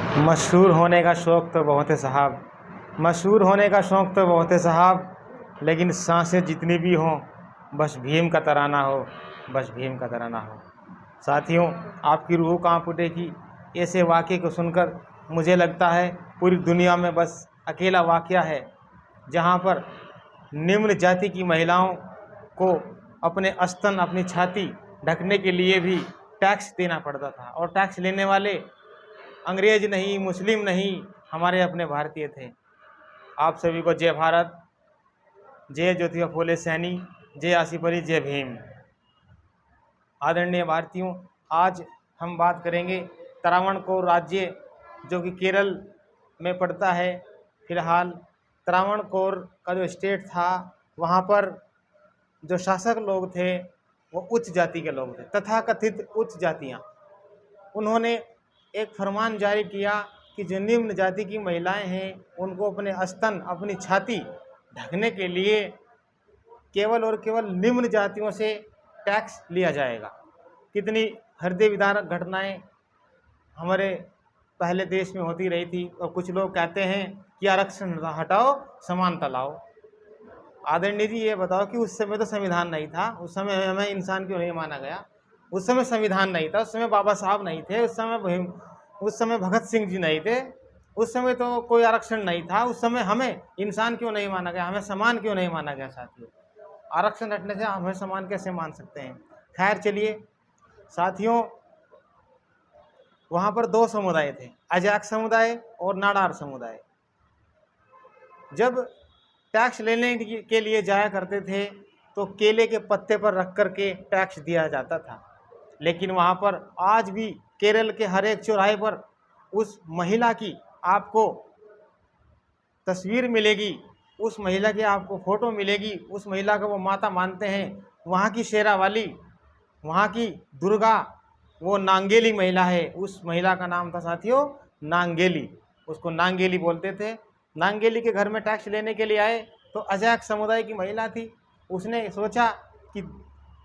मशहूर होने का शौक़ तो बहुत है साहब, मशहूर होने का शौक़ तो बहुत है साहब, लेकिन सांसें जितनी भी हों बस भीम का तराना हो, बस भीम का तराना हो। साथियों, आपकी रूह कांप उठेगी ऐसे वाक़ये को सुनकर। मुझे लगता है पूरी दुनिया में बस अकेला वाक़या है जहाँ पर निम्न जाति की महिलाओं को अपने स्तन, अपनी छाती ढकने के लिए भी टैक्स देना पड़ता था, और टैक्स लेने वाले अंग्रेज नहीं, मुस्लिम नहीं, हमारे अपने भारतीय थे। आप सभी को जय भारत, जय ज्योतिबा फुले सैनी, जय आसिफ अली, जय भीम। आदरणीय भारतीयों, आज हम बात करेंगे त्रावणकोर राज्य जो कि केरल में पड़ता है। फिलहाल त्रावणकोर का जो स्टेट था, वहाँ पर जो शासक लोग थे वो उच्च जाति के लोग थे, तथाकथित उच्च जातियाँ। उन्होंने एक फरमान जारी किया कि जो निम्न जाति की महिलाएं हैं उनको अपने स्तन, अपनी छाती ढकने के लिए केवल और केवल निम्न जातियों से टैक्स लिया जाएगा। कितनी हृदय विदारक घटनाएं हमारे पहले देश में होती रही थी, और कुछ लोग कहते हैं कि आरक्षण हटाओ, समानता लाओ। आदरणीय जी, ये बताओ कि उस समय तो संविधान नहीं था, उस समय हमें इंसान क्यों नहीं माना गया? उस समय संविधान नहीं था, उस समय बाबा साहब नहीं थे, उस समय भगत सिंह जी नहीं थे, उस समय तो कोई आरक्षण नहीं था। उस समय हमें इंसान क्यों नहीं माना गया? हमें समान क्यों नहीं माना गया? साथियों, आरक्षण हटने से हमें समान कैसे मान सकते हैं? खैर चलिए साथियों, वहाँ पर दो समुदाय थे, अजाक समुदाय और नाडार समुदाय। जब टैक्स लेने के लिए जाया करते थे तो केले के पत्ते पर रख कर के टैक्स दिया जाता था। लेकिन वहाँ पर आज भी केरल के हर एक चौराहे पर उस महिला की आपको तस्वीर मिलेगी, उस महिला की आपको फ़ोटो मिलेगी, उस महिला को वो माता मानते हैं। वहाँ की शेरावाली, वहाँ की दुर्गा, वो नांगेली महिला है। उस महिला का नाम था साथियों नांगेली, उसको नांगेली बोलते थे। नांगेली के घर में टैक्स लेने के लिए आए तो अजाक समुदाय की महिला थी। उसने सोचा कि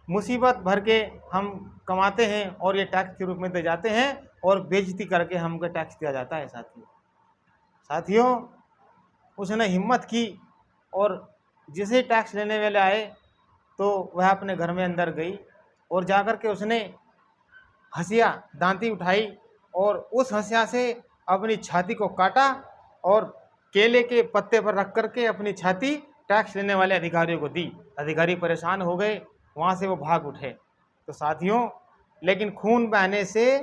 मुसीबत भर के हम कमाते हैं और ये टैक्स के रूप में दे जाते हैं, और बेइज्जती करके हमको टैक्स दिया जाता है। साथियों, उसने हिम्मत की और जिसे टैक्स लेने वाले आए तो वह अपने घर में अंदर गई और जाकर के उसने हंसिया दांती उठाई और उस हंसिया से अपनी छाती को काटा और केले के पत्ते पर रख करके अपनी छाती टैक्स लेने वाले अधिकारियों को दी। अधिकारी परेशान हो गए, वहाँ से वो भाग उठे। तो साथियों, लेकिन खून बहने से,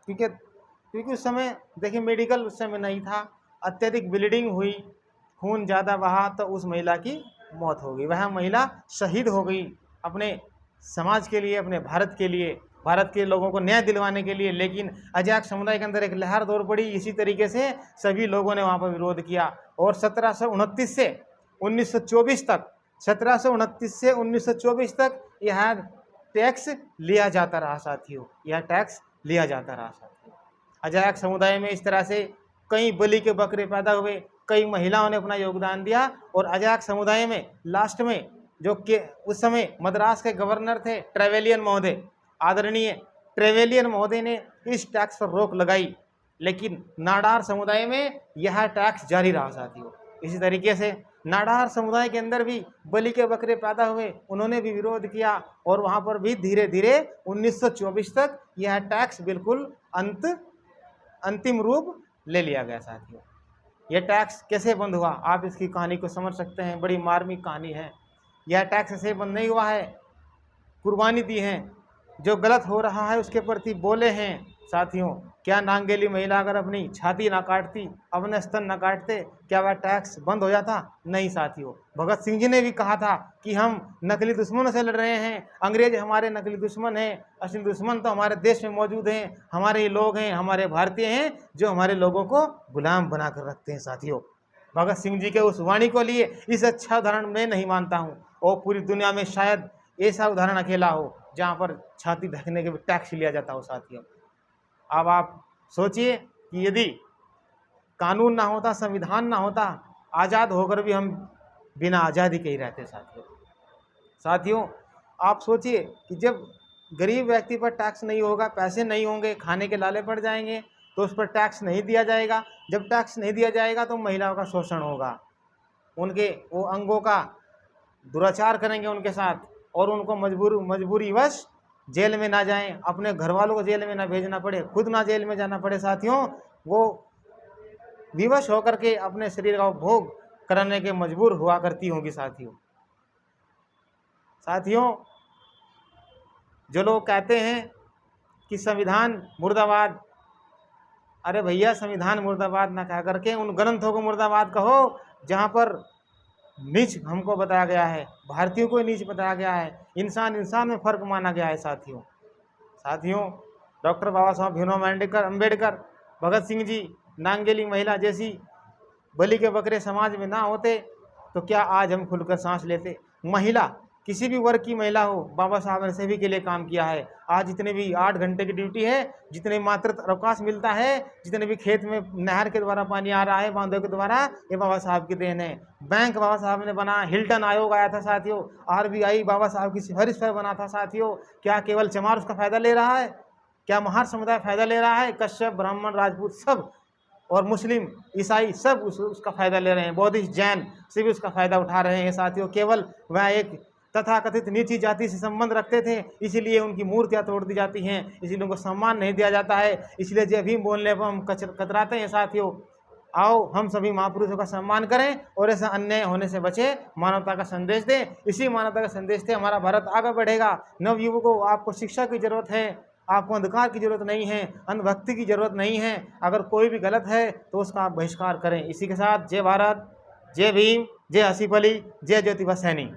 क्योंकि उस समय देखिए मेडिकल उस समय नहीं था, अत्यधिक ब्लीडिंग हुई, खून ज़्यादा बहा तो उस महिला की मौत हो गई। वह महिला शहीद हो गई अपने समाज के लिए, अपने भारत के लिए, भारत के लोगों को न्याय दिलवाने के लिए। लेकिन अजाक समुदाय के अंदर एक लहर दौड़ पड़ी। इसी तरीके से सभी लोगों ने वहाँ पर विरोध किया और 1729 से 1924 तक 1729 से 1924 तक यह टैक्स लिया जाता रहा साथियों, यह टैक्स लिया जाता रहा साथियों। अजाक समुदाय में इस तरह से कई बलि के बकरे पैदा हुए, कई महिलाओं ने अपना योगदान दिया, और अजाक समुदाय में लास्ट में जो कि उस समय मद्रास के गवर्नर थे ट्रेवेलियन महोदय, आदरणीय ट्रेवेलियन महोदय ने इस टैक्स पर रोक लगाई। लेकिन नाडार समुदाय में यह टैक्स जारी रहा साथियों। इसी तरीके से नाडार समुदाय के अंदर भी बलि के बकरे पैदा हुए, उन्होंने भी विरोध किया, और वहाँ पर भी धीरे धीरे 1924 तक यह टैक्स बिल्कुल अंतिम रूप ले लिया गया साथियों। यह टैक्स कैसे बंद हुआ, आप इसकी कहानी को समझ सकते हैं, बड़ी मार्मिक कहानी है। यह टैक्स ऐसे बंद नहीं हुआ है, कुर्बानी दी है, जो गलत हो रहा है उसके प्रति बोले हैं साथियों। क्या नांगेली महिला अगर अपनी छाती ना काटती, अपने स्तन ना काटते, क्या वह टैक्स बंद हो जाता? नहीं साथियों। भगत सिंह जी ने भी कहा था कि हम नकली दुश्मनों से लड़ रहे हैं, अंग्रेज हमारे नकली दुश्मन हैं, असली दुश्मन तो हमारे देश में मौजूद हैं, हमारे ही लोग हैं, हमारे भारतीय हैं जो हमारे लोगों को गुलाम बना कर रखते हैं साथियों। भगत सिंह जी के उस वाणी को लिए इस अच्छा उदाहरण मैं नहीं मानता हूँ, और पूरी दुनिया में शायद ऐसा उदाहरण अकेला हो जहाँ पर छाती ढकने के भी टैक्स लिया जाता हो साथियों। अब आप सोचिए कि यदि कानून ना होता, संविधान ना होता, आज़ाद होकर भी हम बिना आज़ादी के ही रहते साथियों। आप सोचिए कि जब गरीब व्यक्ति पर टैक्स नहीं होगा, पैसे नहीं होंगे, खाने के लाले पड़ जाएंगे, तो उस पर टैक्स नहीं दिया जाएगा। जब टैक्स नहीं दिया जाएगा तो महिलाओं का शोषण होगा, उनके वो अंगों का दुराचार करेंगे उनके साथ, और उनको मजबूरीवश जेल में ना जाएं, अपने घर वालों को जेल में ना भेजना पड़े, खुद ना जेल में जाना पड़े साथियों, वो विवश होकर के अपने शरीर का उपभोग करने के मजबूर हुआ करती होंगी साथियों। साथियों, जो लोग कहते हैं कि संविधान मुर्दाबाद, अरे भैया संविधान मुर्दाबाद ना कह करके उन ग्रंथों को मुर्दाबाद कहो जहाँ पर नीच हमको बताया गया है, भारतीयों को नीच बताया गया है, इंसान इंसान में फर्क माना गया है साथियों। डॉक्टर बाबा साहब भीमराव अम्बेडकर, भगत सिंह जी, नांगेली महिला जैसी बलि के बकरे समाज में ना होते तो क्या आज हम खुलकर सांस लेते। महिला, किसी भी वर्ग की महिला हो, बाबा साहब ने सभी के लिए काम किया है। आज जितने भी 8 घंटे की ड्यूटी है, जितने मात्र अवकाश मिलता है, जितने भी खेत में नहर के द्वारा पानी आ रहा है, बांधों के द्वारा, ये बाबा साहब की देन है। बैंक बाबा साहब ने बना, हिल्टन आयोग आया था साथियों, RBI बाबा साहब की सिफारिश पर बना था साथियों। क्या केवल चमार उसका फायदा ले रहा है? क्या महार समुदाय फायदा ले रहा है? कश्यप, ब्राह्मण, राजपूत सब, और मुस्लिम, ईसाई सब उसका फायदा ले रहे हैं, बौद्धिस्ट, जैन से भी उसका फायदा उठा रहे हैं साथियों। केवल वह एक तथाकथित नीची जाति से संबंध रखते थे, इसीलिए उनकी मूर्तियां तोड़ दी जाती हैं, इसीलिए उनको सम्मान नहीं दिया जाता है, इसलिए जय भीम बोलने पर हम कतराते हैं साथियों। आओ हम सभी महापुरुषों का सम्मान करें और ऐसा अन्याय होने से बचे, मानवता का संदेश दें। इसी मानवता का संदेश से हमारा भारत आगे बढ़ेगा। नवयुवकों, आपको शिक्षा की जरूरत है, आपको अंधकार की जरूरत नहीं है, अंधभक्ति की जरूरत नहीं है। अगर कोई भी गलत है तो उसका आप बहिष्कार करें। इसी के साथ जय भारत, जय भीम, जय आसिफ अली, जय ज्योतिबा सैनी।